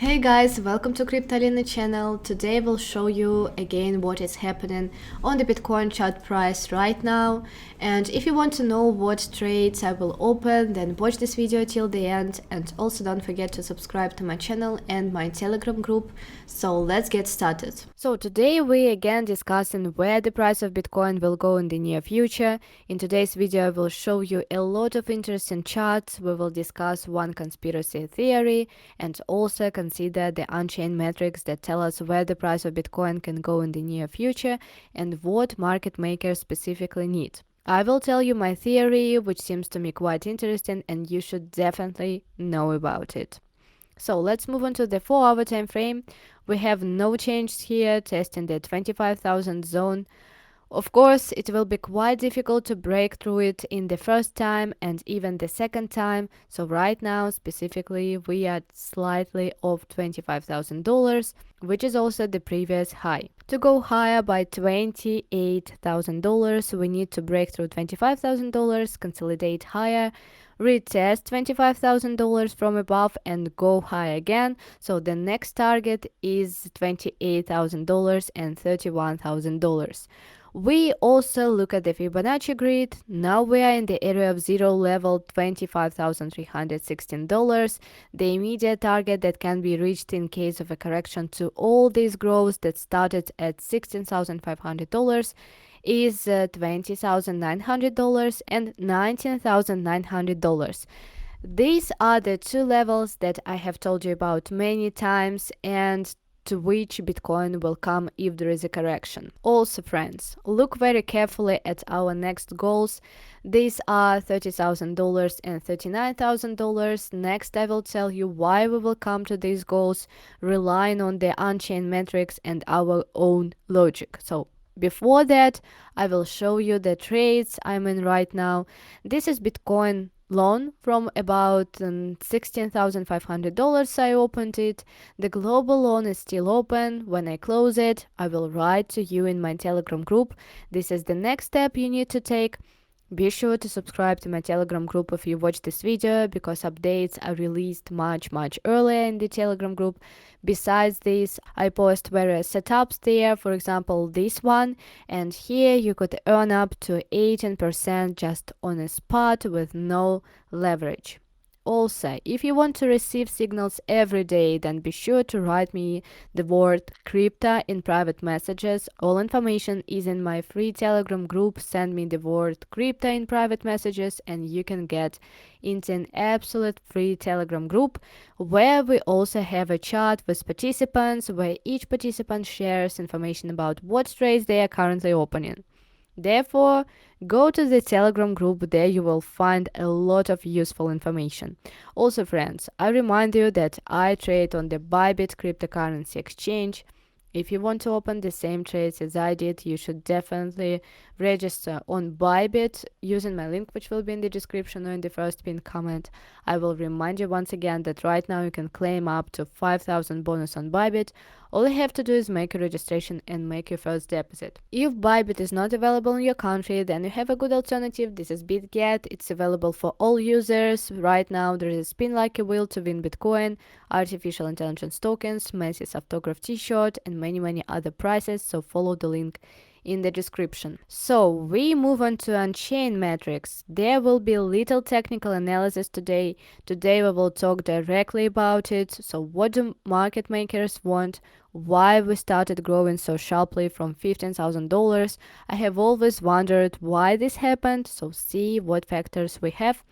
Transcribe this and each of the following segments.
Hey guys, welcome to Cryptalina channel. Today we'll show you again what is happening on the Bitcoin chart price right now. And if you want to know what trades I will open, then watch this video till the end. And also don't forget to subscribe to my channel and my Telegram group. So let's get started. So today we again discussing where the price of Bitcoin will go in the near future. In today's video I will show you a lot of interesting charts. We will discuss one conspiracy theory and also consider the on-chain metrics that tell us where the price of Bitcoin can go in the near future and what market makers specifically need. I will tell you my theory, which seems to me quite interesting, and you should definitely know about it. So let's move on to the 4-hour time frame. We have no changes here, testing the 25,000 zone. Of course, it will be quite difficult to break through it in the first time and even the second time. So right now, specifically, we are slightly off $25,000, which is also the previous high. To go higher by $28,000, we need to break through $25,000, consolidate higher, retest $25,000 from above and go high again. So the next target is $28,000 and $31,000. We also look at the Fibonacci grid. Now we are in the area of zero level $25,316. The immediate target that can be reached in case of a correction to all these growths that started at $16,500 is $20,900 and $19,900. These are the two levels that I have told you about many times and to which Bitcoin will come if there is a correction. Also, friends, look very carefully at our next goals. These are $30,000 and $39,000. Next, I will tell you why we will come to these goals, relying on the on-chain metrics and our own logic. So before that, I will show you the trades I'm in right now. This is Bitcoin loan from about $16,500. I opened it. The global loan is still open. When I close it, I will write to you in my Telegram group. This is the next step you need to take. Be sure to subscribe to my Telegram group if you watch this video, because updates are released much earlier in the Telegram group. Besides this, I post various setups there, for example this one, and here you could earn up to 18% just on a spot with no leverage. Also, if you want to receive signals every day, then be sure to write me the word crypto in private messages. All information is in my free Telegram group. Send me the word crypto in private messages and you can get into an absolute free Telegram group where we also have a chat with participants where each participant shares information about what trades they are currently opening. Therefore, go to the Telegram group. There you will find a lot of useful information. Also, friends, I remind you that I trade on the BYBIT cryptocurrency exchange. If you want to open the same trades as I did, you should definitely register on BYBIT using my link, which will be in the description or in the first pinned comment. I will remind you once again that right now you can claim up to 5,000 bonus on BYBIT. All you have to do is make a registration and make your first deposit. If BYBIT is not available in your country, then you have a good alternative. This is BitGet. It's available for all users. Right now there is a spin like a wheel to win Bitcoin, artificial intelligence tokens, Messi's autograph t-shirt, and many other prizes. So follow the link in the description. So we move on to on-chain metrics. There will be little technical analysis today. Today we will talk directly about it. So what do market makers want? Why we started growing so sharply from $15,000? I have always wondered why this happened. So see what factors we have.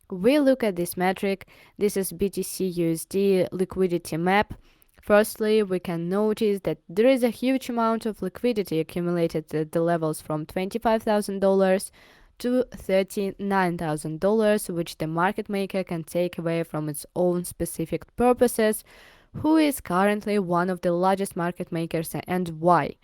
We look at this metric. This is BTC USD liquidity map. Firstly, we can notice that there is a huge amount of liquidity accumulated at the levels from $25,000 to $39,000, which the market maker can take away from its own specific purposes. Who is currently one of the largest market makers and why?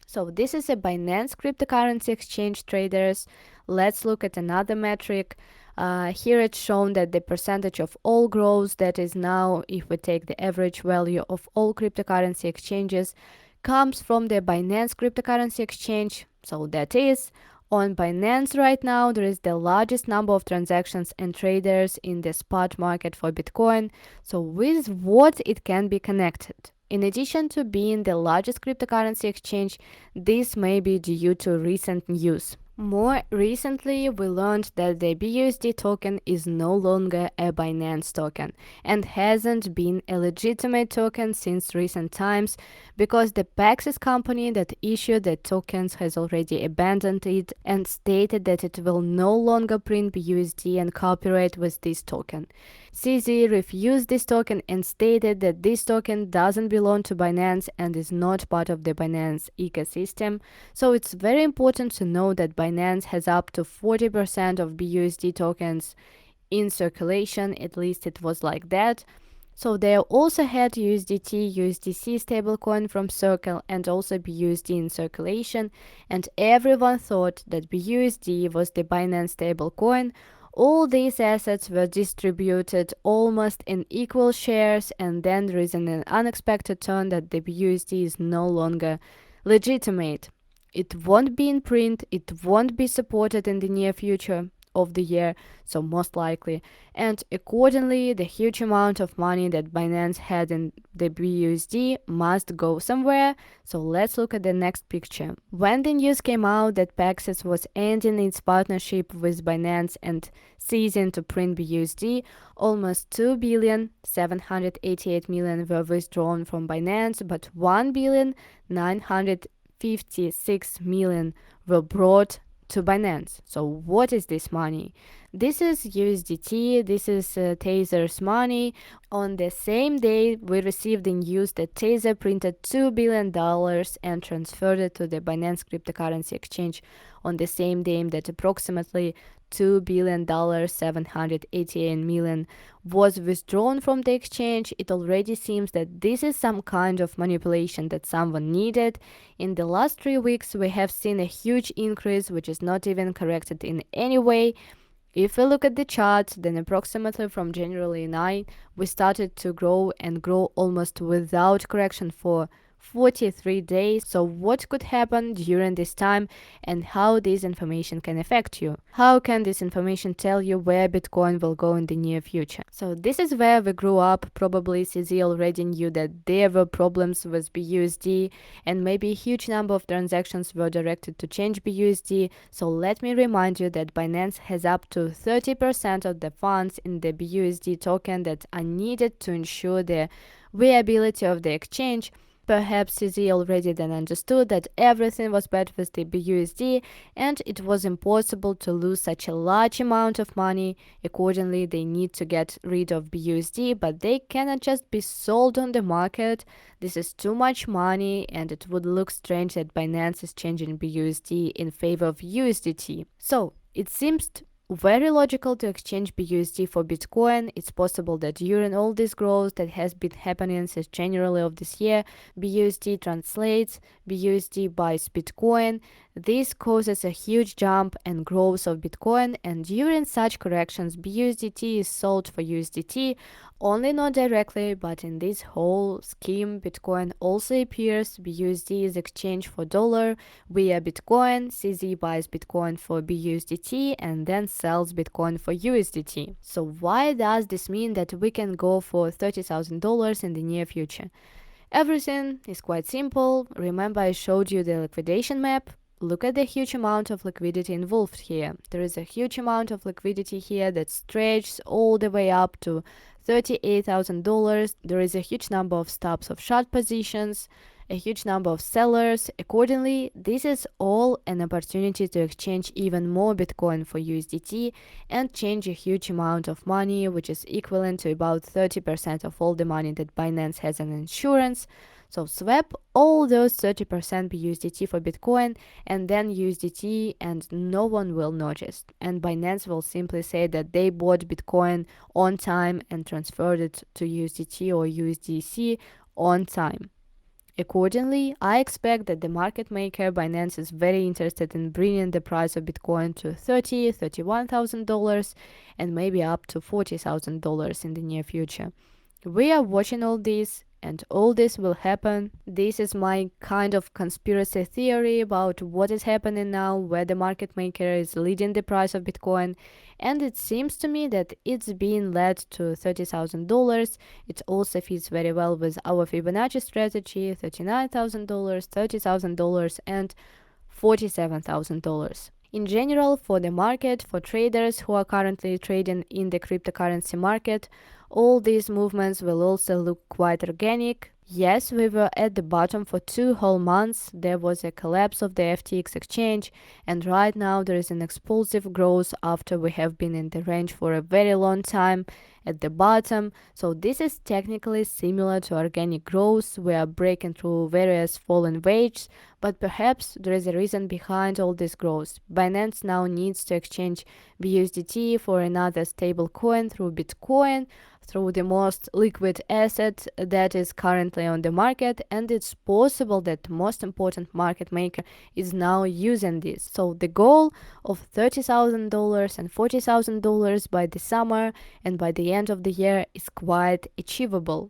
So this is a Binance cryptocurrency exchange traders. Let's look at another metric. Here it's shown that the percentage of all growth, that is now if we take the average value of all cryptocurrency exchanges, comes from the Binance cryptocurrency exchange. So that is On Binance right now, there is the largest number of transactions and traders in the spot market for Bitcoin. So with what it can be connected? In addition to being the largest cryptocurrency exchange, this may be due to recent news. More recently, we learned that the BUSD token is no longer a Binance token and hasn't been a legitimate token since recent times because the Paxos company that issued the tokens has already abandoned it and stated that it will no longer print BUSD and cooperate with this token. CZ refused this token and stated that this token doesn't belong to Binance and is not part of the Binance ecosystem. So it's very important to know that Binance has up to 40% of BUSD tokens in circulation, at least it was like that. So they also had USDT, USDC stablecoin from Circle and also BUSD in circulation, and everyone thought that BUSD was the Binance stablecoin. All these assets were distributed almost in equal shares, and then there is an unexpected turn that the BUSD is no longer legitimate. It won't be in print, it won't be supported in the near future of the year, so most likely, and accordingly the huge amount of money that Binance had in the BUSD must go somewhere. So let's look at the next picture. When the news came out that Paxos was ending its partnership with Binance and ceasing to print BUSD, almost 2,788,000,000 were withdrawn from Binance, but 1,956,000,000 were brought to Binance. So what is this money? This is USDT, this is Tether's money. On the same day, we received the news that Tether printed $2 billion and transferred it to the Binance cryptocurrency exchange on the same day that approximately $2,788,000,000 was withdrawn from the exchange. It already seems that this is some kind of manipulation that someone needed. In the last 3 weeks, we have seen a huge increase, which is not even corrected in any way. If we look at the chart, then approximately from January 9, we started to grow and grow almost without correction for 43 days. So what could happen during this time and how this information can affect you? How can this information tell you where Bitcoin will go in the near future? So this is where we grew up. Probably CZ already knew that there were problems with BUSD and maybe a huge number of transactions were directed to change BUSD. So let me remind you that Binance has up to 30% of the funds in the BUSD token that are needed to ensure the viability of the exchange. Perhaps CZ already then understood that everything was bad with the BUSD and it was impossible to lose such a large amount of money. Accordingly, they need to get rid of BUSD, but they cannot just be sold on the market. This is too much money and it would look strange that Binance is changing BUSD in favor of USDT. So it seems very logical to exchange BUSD for Bitcoin. It's possible that during all this growth that has been happening since January of this year, BUSD translates, BUSD buys Bitcoin. This causes a huge jump and growth of Bitcoin, and during such corrections, BUSDT is sold for USDT, only not directly, but in this whole scheme, Bitcoin also appears. BUSD is exchanged for dollar via Bitcoin. CZ buys Bitcoin for BUSDT and then sells Bitcoin for USDT. So why does this mean that we can go for $30,000 in the near future? Everything is quite simple. Remember I showed you the liquidation map? Look at the huge amount of liquidity involved here. There is a huge amount of liquidity here that stretches all the way up to $38,000. There is a huge number of stops of short positions, a huge number of sellers. Accordingly, this is all an opportunity to exchange even more Bitcoin for USDT and change a huge amount of money, which is equivalent to about 30% of all the money that Binance has in insurance. So swap all those 30% BUSDT for Bitcoin and then USDT, and no one will notice. And Binance will simply say that they bought Bitcoin on time and transferred it to USDT or USDC on time. Accordingly, I expect that the market maker Binance is very interested in bringing the price of Bitcoin to $30,000, $31,000 and maybe up to $40,000 in the near future. We are watching all this and all this will happen. This is my kind of conspiracy theory about what is happening now, where the market maker is leading the price of Bitcoin, and it seems to me that it's being led to $30,000. It also fits very well with our Fibonacci strategy: $39,000, $30,000, and $47,000. In general, for the market, for traders who are currently trading in the cryptocurrency market, all these movements will also look quite organic. Yes, we were at the bottom for 2 whole months. There was a collapse of the FTX exchange, and right now there is an explosive growth after we have been in the range for a very long time at the bottom. So this is technically similar to organic growth. We are breaking through various fallen waves, but perhaps there is a reason behind all this growth. Binance now needs to exchange BUSDT for another stable coin through Bitcoin, through the most liquid asset that is currently on the market, and it's possible that the most important market maker is now using this. So the goal of $30,000 and $40,000 by the summer and by the end of the year is quite achievable.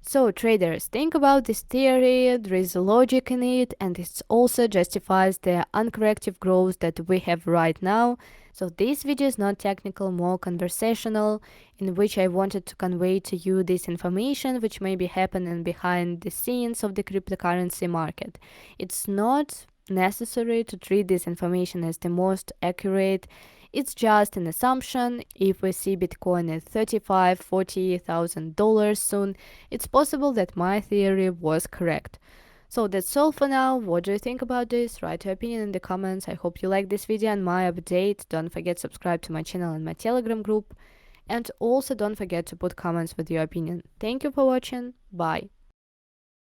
So traders, think about this theory, there is logic in it, and it also justifies the uncorrective growth that we have right now. So this video is not technical, more conversational, in which I wanted to convey to you this information which may be happening behind the scenes of the cryptocurrency market. It's not necessary to treat this information as the most accurate. It's just an assumption. If we see Bitcoin at $35,000-$40,000 soon, it's possible that my theory was correct. So that's all for now. What do you think about this? Write your opinion in the comments. I hope you like this video and my update. Don't forget to subscribe to my channel and my Telegram group. And also don't forget to put comments with your opinion. Thank you for watching. Bye.